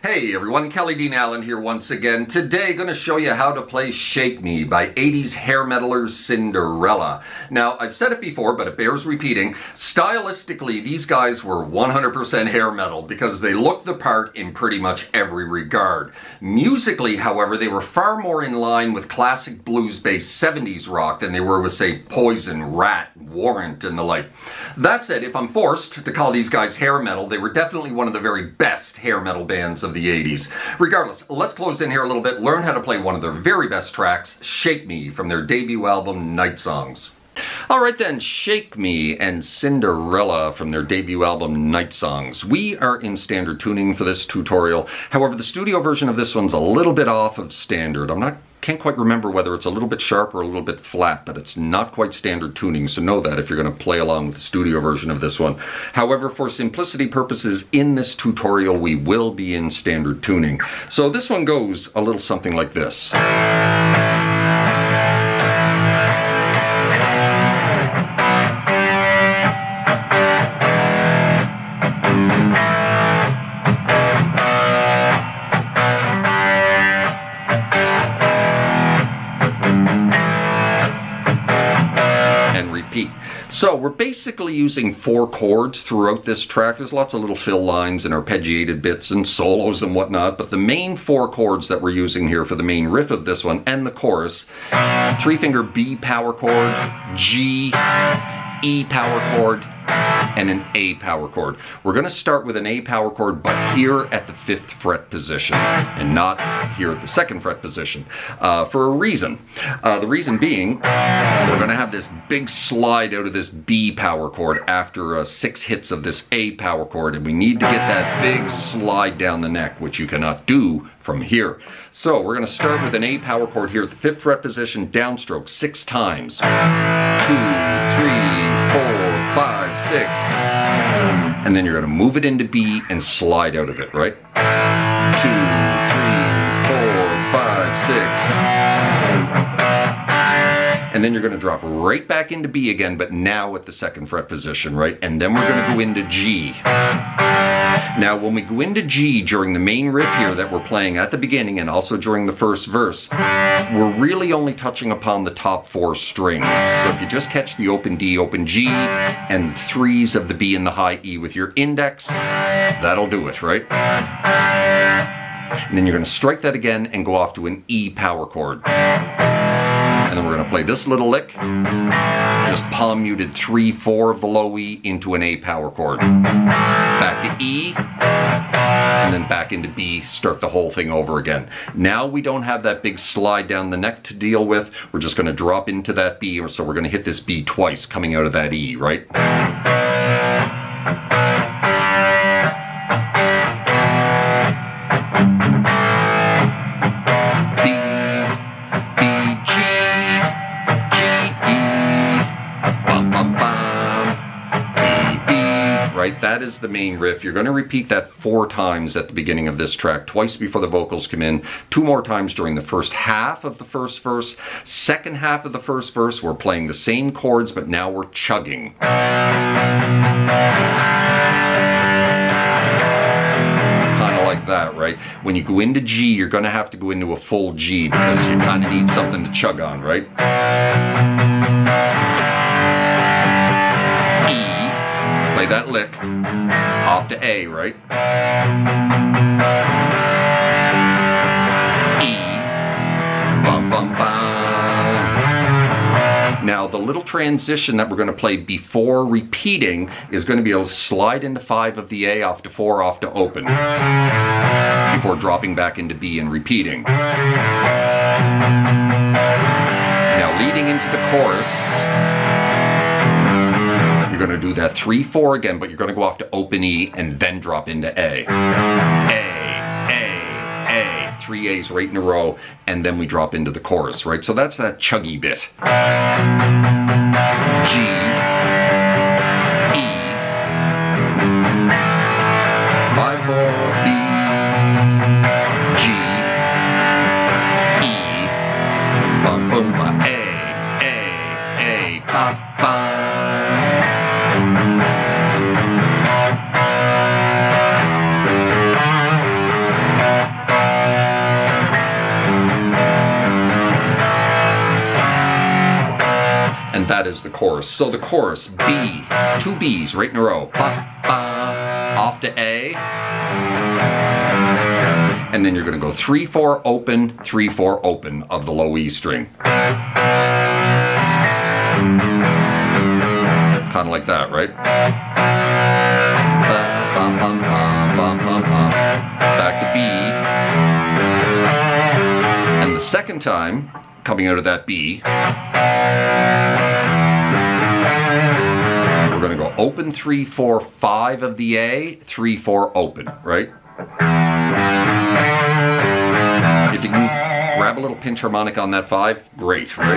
Hey everyone, Kelly Dean Allen here once again. Today going to show you how to play Shake Me by 80s hair metalers Cinderella. Now, I've said it before, but it bears repeating. Stylistically, these guys were 100% hair metal because they looked the part in pretty much every regard. Musically, however, they were far more in line with classic blues-based 70s rock than they were with, say, Poison, Rat, Warrant, and the like. That said, if I'm forced to call these guys hair metal, they were definitely one of the very best hair metal bands of the 80s. Regardless, let's close in here a little bit, learn how to play one of their very best tracks, Shake Me, from their debut album, Night Songs. Alright then, Shake Me and Cinderella from their debut album, Night Songs. We are in standard tuning for this tutorial. However, the studio version of this one's a little bit off of standard. Can't quite remember whether it's a little bit sharp or a little bit flat, but it's not quite standard tuning, so know that if you're going to play along with the studio version of this one. However, for simplicity purposes, in this tutorial, we will be in standard tuning. So this one goes a little something like this. So we're basically using 4 chords throughout this track. There's lots of little fill lines and arpeggiated bits and solos and whatnot, but the main 4 chords that we're using here for the main riff of this one and the chorus, 3-finger B power chord, G, E power chord, and an A power chord. We're going to start with an A power chord, but here at the 5th fret position, and not here at the 2nd fret position, for a reason. The reason being, we're going to have this big slide out of this B power chord after 6 hits of this A power chord, and we need to get that big slide down the neck, which you cannot do from here. So we're going to start with an A power chord here at the 5th fret position, downstroke 6 times. 2, 3, 4, 5, 6. And then you're going to move it into B and slide out of it, right? 2, 3, 4, 5, 6. And then you're going to drop right back into B again, but now at the 2nd fret position, right? And then we're going to go into G. Now, when we go into G during the main riff here that we're playing at the beginning and also during the first verse, we're really only touching upon the top 4 strings. So if you just catch the open D, open G, and the 3s of the B and the high E with your index, that'll do it, right? And then you're going to strike that again and go off to an E power chord. And then we're going to play this little lick, just palm muted 3, 4 of the low E into an A power chord. Back to E, and then back into B, start the whole thing over again. Now we don't have that big slide down the neck to deal with. We're just going to drop into that B, so we're going to hit this B twice coming out of that E, right? Right, that is the main riff. You're going to repeat that 4 times at the beginning of this track, twice before the vocals come in, 2 more times during the first half of the first verse. Second half of the first verse, we're playing the same chords, but now we're chugging. Kind of like that, right? When you go into G, you're going to have to go into a full G because you kind of need something to chug on, right? Play that lick off to A, right? E, bum bum bum. Now the little transition that we're going to play before repeating is going to be a slide into 5 of the A, off to 4, off to open, before dropping back into B and repeating. Now leading into the chorus, you're going to do that 3, 4 again, but you're going to go off to open E and then drop into A. A, 3 A's right in a row, and then we drop into the chorus, right? So that's that chuggy bit. G, E, 5, 4, B, G, E, bum, bum, bum, A, ba, ba. And that is the chorus. So the chorus, B, 2 B's right in a row. Ba, ba, off to A. And then you're going to go 3-4 open, 3-4 open of the low E string. Kind of like that, right? Back to B. And the second time, coming out of that B, we're going to go open 3-4-5 of the A, 3-4 open, right? If you can grab a little pinch harmonic on that 5, great, right?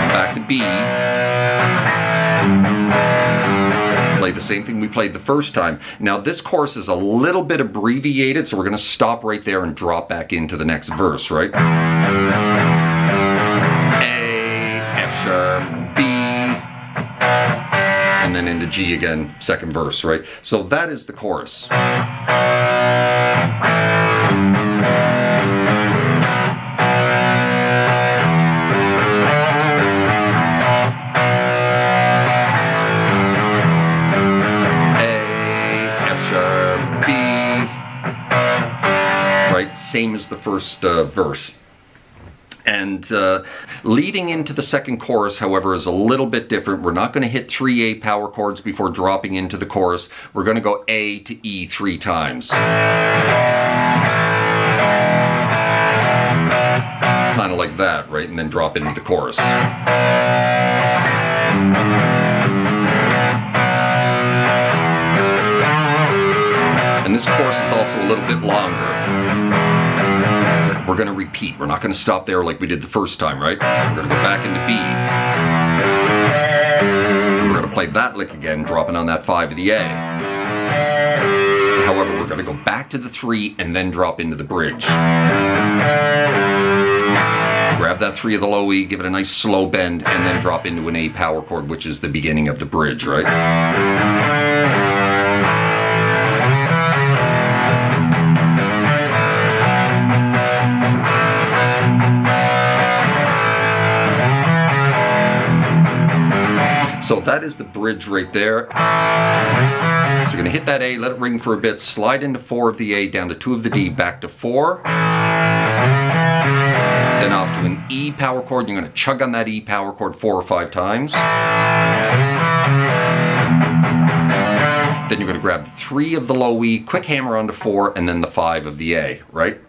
Back to B. Play the same thing we played the first time. Now this chorus is a little bit abbreviated, so we're going to stop right there and drop back into the next verse, right? A, F sharp, B, and then into G again, second verse, right? So that is the chorus. Same as the first verse. And leading into the second chorus, however, is a little bit different. We're not going to hit 3 A power chords before dropping into the chorus. We're going to go A to E 3 times. Kind of like that, right? And then drop into the chorus. And this chorus is also a little bit longer. We're going to repeat. We're not going to stop there like we did the first time, right? We're going to go back into B. We're going to play that lick again, dropping on that 5 of the A. However, we're going to go back to the 3 and then drop into the bridge. Grab that 3 of the low E, give it a nice slow bend, and then drop into an A power chord, which is the beginning of the bridge, right? So that is the bridge right there. So you're going to hit that A, let it ring for a bit, slide into 4 of the A, down to 2 of the D, back to 4. Then off to an E power chord. You're going to chug on that E power chord 4 or 5 times. Then you're going to grab 3 of the low E, quick hammer onto 4, and then the 5 of the A, right?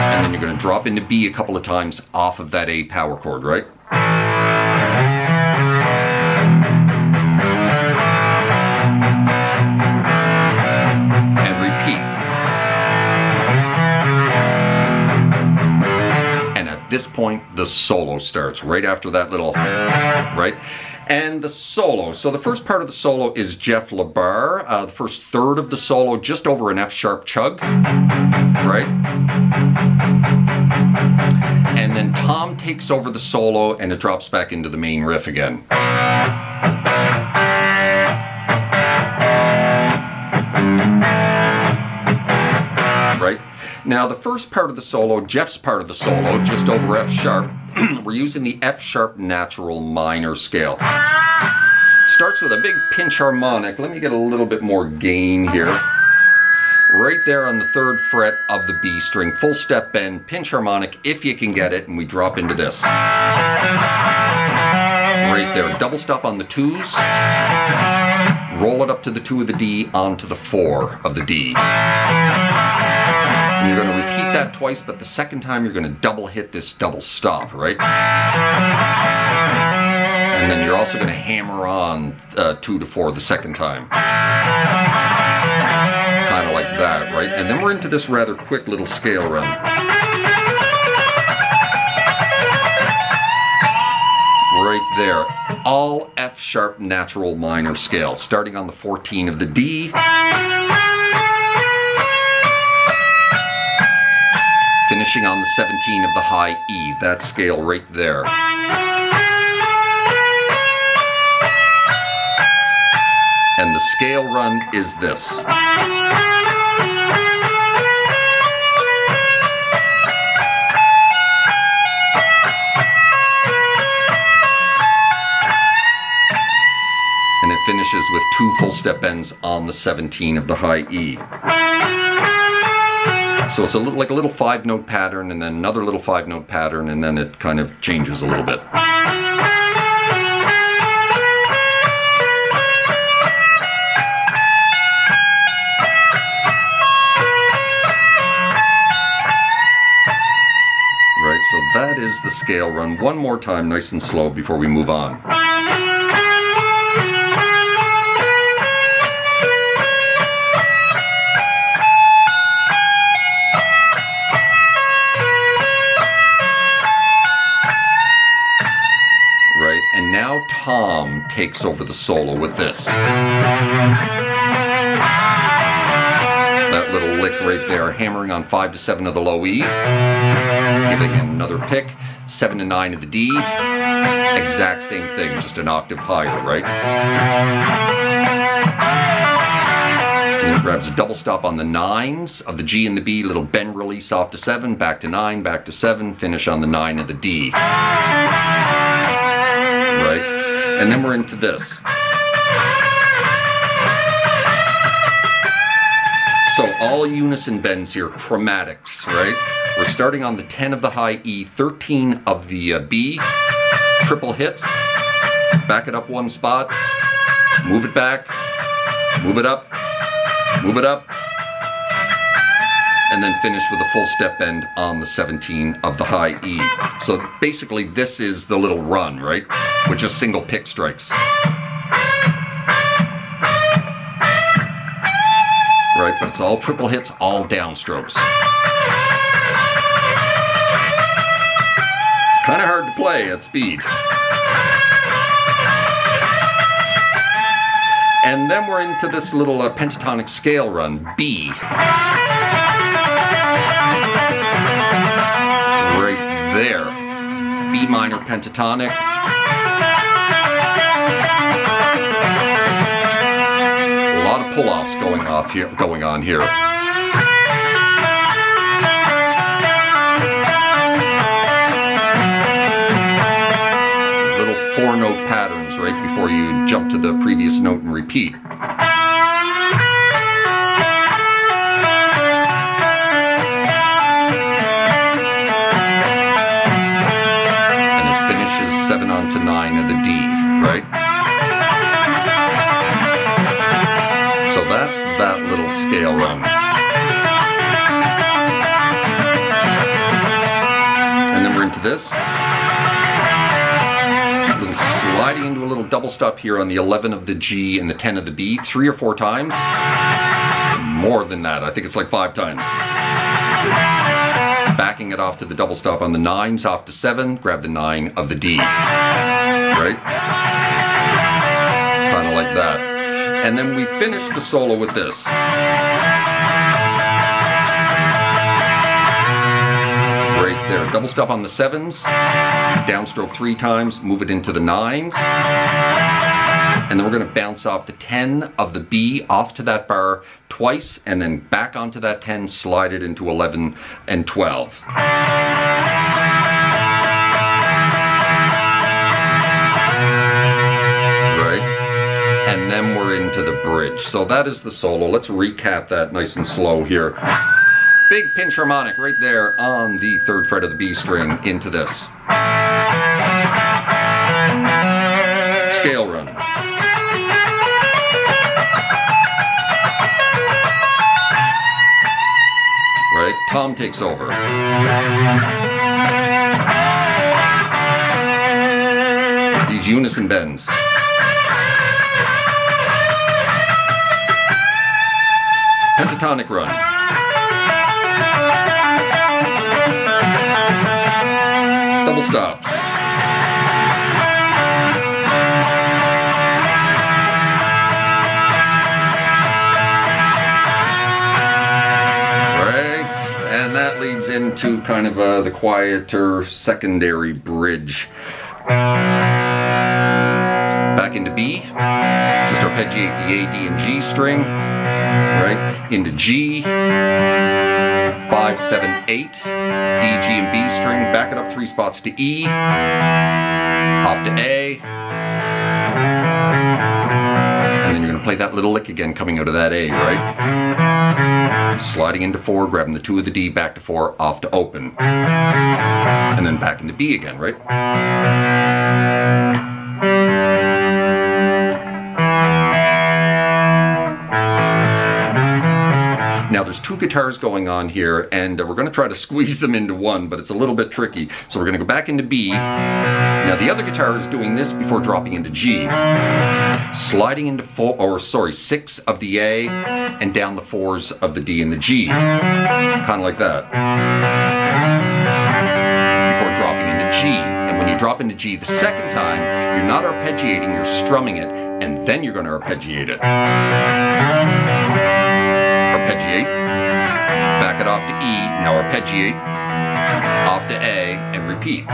And then you're going to drop into B a couple of times off of that A power chord, right? And repeat. And at this point, the solo starts right after that little, right? And the solo. So the first part of the solo is Jeff LaBar. The first third of the solo, just over an F sharp chug, right? And then Tom takes over the solo and it drops back into the main riff again. Right? Now the first part of the solo, Jeff's part of the solo, just over F sharp, we're using the F sharp natural minor scale. Starts with a big pinch harmonic. Let me get a little bit more gain here. Right there on the 3rd fret of the B string, full step bend, pinch harmonic if you can get it, and we drop into this. Right there, double stop on the 2s, roll it up to the 2 of the D, onto the 4 of the D. And you're going to repeat that twice, but the second time you're going to double hit this double stop, right? And then you're also going to hammer on 2 to 4 the second time. Kind of like that, right? And then we're into this rather quick little scale run. Right there. All F sharp natural minor scale, starting on the 14 of the D. Finishing on the 17 of the high E, that scale right there. And the scale run is this. finishes with 2 full step bends on the 17 of the high E. So it's like a little 5-note pattern, and then another little 5-note pattern, and then it kind of changes a little bit. Right, so that is the scale run. One more time, nice and slow, before we move on. And now Tom takes over the solo with this. That little lick right there, hammering on 5 to 7 of the low E, giving another pick, 7 to 9 of the D, exact same thing, just an octave higher, right? And then grabs a double stop on the 9s of the G and the B, little bend release off to 7, back to 9, back to 7, finish on the 9 of the D. Right? And then we're into this. So all unison bends here, chromatics, right? We're starting on the 10 of the high E, 13 of the B, triple hits, back it up 1 spot, move it back, move it up, and then finish with a full step bend on the 17 of the high E. So basically this is the little run, right? With just single pick strikes. Right, but it's all triple hits, all downstrokes. It's kind of hard to play at speed. And then we're into this little pentatonic scale run, B. Right there. B minor pentatonic. A lot of pull-offs going on here. Little 4-note patterns right before you jump to the previous note and repeat. And it finishes 7 on to 9 of the D, right? So that's that little scale run. And then we're into this. We're sliding into a little double stop here on the 11 of the G and the 10 of the B, 3 or 4 times. More than that, I think it's like 5 times. Backing it off to the double stop on the 9s, off to 7, grab the 9 of the D. Right? Kind of like that. And then we finish the solo with this. Right there, double stop on the 7s, downstroke 3 times, move it into the 9s, and then we're going to bounce off the 10 of the B off to that bar twice, and then back onto that 10, slide it into 11 and 12. And then we're into the bridge. So that is the solo. Let's recap that nice and slow here. Big pinch harmonic right there on the 3rd fret of the B string into this. Scale run. Right? Tom takes over. These unison bends. Pentatonic run. Double stops. Right, and that leads into kind of the quieter secondary bridge. Back into B, just arpeggiate the A, D, and G string. Right, into G, 5, 7, 8, D, G, and B string, back it up 3 spots to E, off to A, and play that little lick again coming out of that A, right? Sliding into 4, grabbing the 2 of the D, back to 4, off to open. And then back into B again, right? Now there's 2 guitars going on here, and we're going to try to squeeze them into one, but it's a little bit tricky. So we're going to go back into B. Now the other guitar is doing this before dropping into G. Sliding into 6 of the A, and down the 4s of the D and the G. Kind of like that. Before dropping into G. And when you drop into G the second time, you're not arpeggiating, you're strumming it, and then you're going to arpeggiate it. Arpeggiate, back it off to E, now arpeggiate, off to A, and repeat.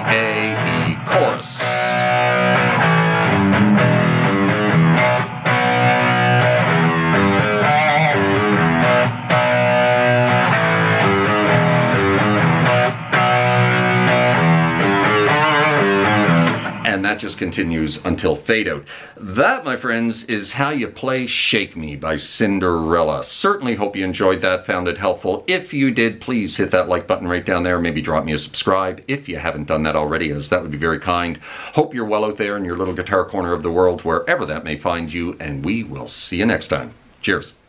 A, E, chorus. And that just continues until fade out. That, my friends, is how you play Shake Me by Cinderella. Certainly hope you enjoyed that, found it helpful. If you did, please hit that like button right down there. Maybe drop me a subscribe if you haven't done that already, as that would be very kind. Hope you're well out there in your little guitar corner of the world, wherever that may find you, and we will see you next time. Cheers.